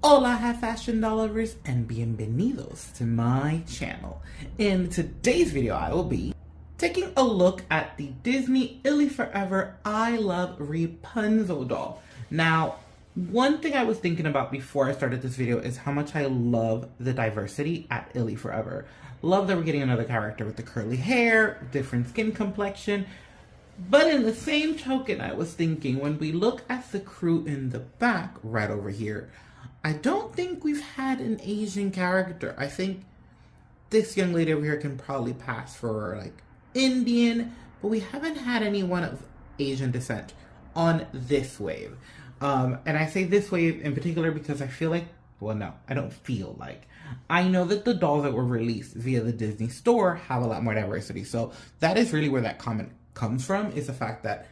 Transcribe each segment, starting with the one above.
Hola fashion doll lovers and bienvenidos to my channel. In today's video I will be taking a look at the Disney ILY Forever I Love Rapunzel doll. Now, one thing I was thinking about before I started this video is how much I love the diversity at ILY Forever. Love that we're getting another character with the curly hair, different skin complexion. But in the same token, I was thinking when we look at the crew in the back right over here, I don't think we've had an Asian character. I think this young lady over here can probably pass for like Indian, but we haven't had anyone of Asian descent on this wave. And I say this wave in particular because I feel like, well, no, I don't feel like. I know that the dolls that were released via the Disney store have a lot more diversity. So that is really where that comment comes from, is the fact that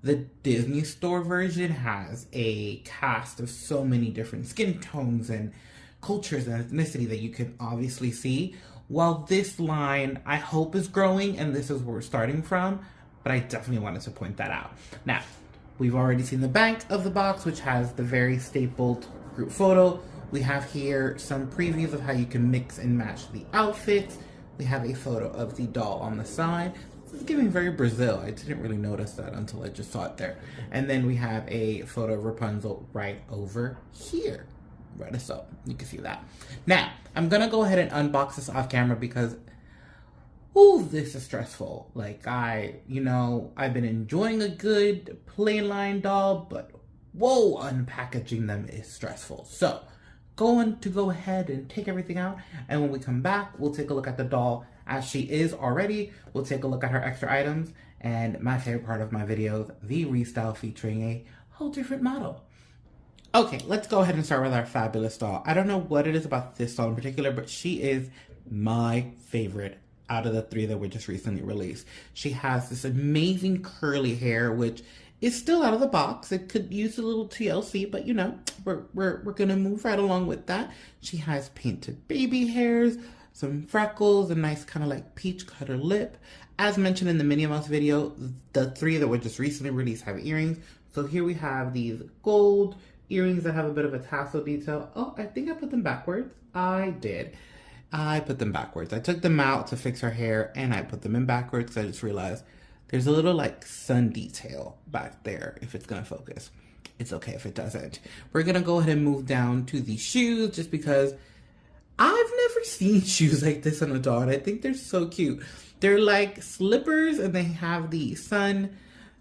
the Disney store version has a cast of so many different skin tones and cultures and ethnicity that you can obviously see. While this line, I hope, is growing, and this is where we're starting from, but I definitely wanted to point that out. Now, we've already seen the back of the box, which has the very stapled group photo. We have here some previews of how you can mix and match the outfits. We have a photo of the doll on the side. It's giving very Brazil. I didn't really notice that until I just saw it there. And then we have a photo of Rapunzel right over here. Right so you can see that. Now, I'm going to go ahead and unbox this off camera because, ooh, this is stressful. Like, I've been enjoying a good plain line doll, but whoa, unpackaging them is stressful. So, going to go ahead and take everything out, and when we come back, we'll take a look at the doll as she is already. We'll take a look at her extra items, and my favorite part of my videos, the restyle featuring a whole different model. Okay, let's go ahead and start with our fabulous doll. I don't know what it is about this doll in particular, but she is my favorite out of the three that were just recently released. She has this amazing curly hair, which is still out of the box. It could use a little TLC, but we're gonna move right along with that. She has painted baby hairs, some freckles, a nice kind of like peach cutter lip. As mentioned in the Minnie Mouse video, the three that were just recently released have earrings. So here we have these gold earrings that have a bit of a tassel detail. Oh, I think I put them backwards. I did. I put them backwards. I took them out to fix her hair and I put them in backwards because I just realized there's a little like sun detail back there if it's gonna focus. It's okay if it doesn't. We're gonna go ahead and move down to the shoes just because I've never seen shoes like this on a doll, and I think they're so cute. They're like slippers, and they have the sun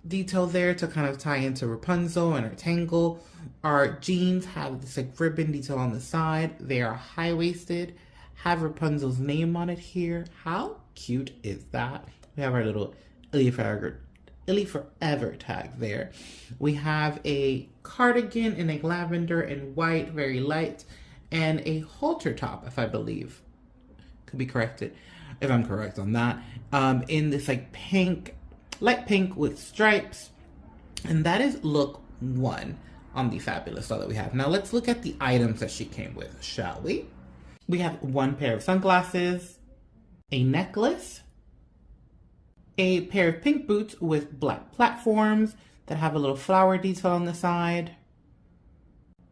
detail there to kind of tie into Rapunzel and her tangle. Our jeans have this like ribbon detail on the side. They are high-waisted, have Rapunzel's name on it here. How cute is that? We have our little ILY Forever tag there. We have a cardigan in a lavender and white, very light, and a halter top, if I believe. Could be corrected if I'm correct on that. In this like pink, light pink with stripes. And that is look 1 on the fabulous doll that we have. Now let's look at the items that she came with, shall we? We have one pair of sunglasses, a necklace, a pair of pink boots with black platforms that have a little flower detail on the side.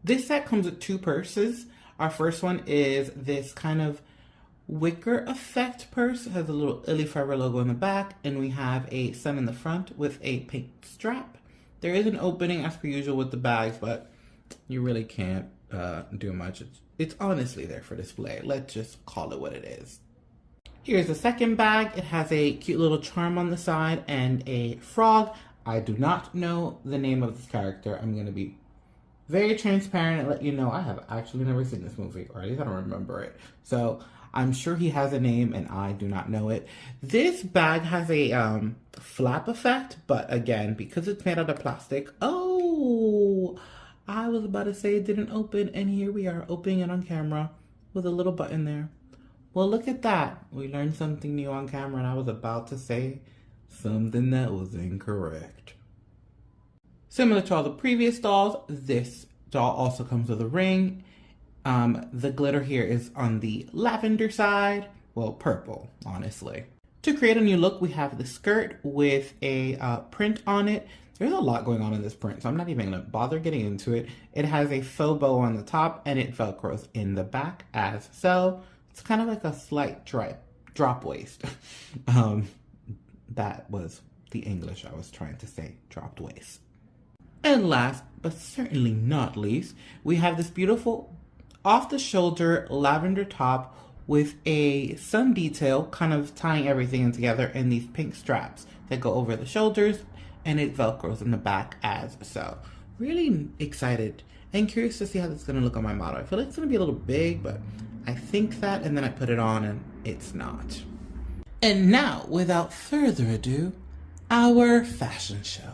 This set comes with 2 purses. Our first one is this kind of wicker effect purse. It has a little ILY Forever logo in the back, and we have a sun in the front with a pink strap. There is an opening as per usual with the bags, but you really can't do much. It's honestly there for display. Let's just call it what it is. Here's the second bag. It has a cute little charm on the side and a frog. I do not know the name of this character. I'm going to be very transparent and let you know I have actually never seen this movie, or at least I don't remember it. So I'm sure he has a name and I do not know it. This bag has a flap effect, but again, because it's made out of plastic, oh, I was about to say it didn't open, and here we are opening it on camera with a little button there. Well, look at that. We learned something new on camera, and I was about to say something that was incorrect. Similar to all the previous dolls, this doll also comes with a ring. The glitter here is on the lavender side. Well, purple, honestly. To create a new look, we have the skirt with a print on it There's a lot going on in this print, so I'm not even gonna bother getting into it. It has a faux bow on the top and it velcros in the back as so. It's kind of like a slight drop waist. That was the English I was trying to say, dropped waist. And last, but certainly not least, we have this beautiful off-the-shoulder lavender top with a sun detail kind of tying everything in together in these pink straps that go over the shoulders, and it velcros in the back as so. Really excited and curious to see how this is going to look on my model. I feel like it's going to be a little big, but I think that, and then I put it on and it's not. And now, without further ado, our fashion show.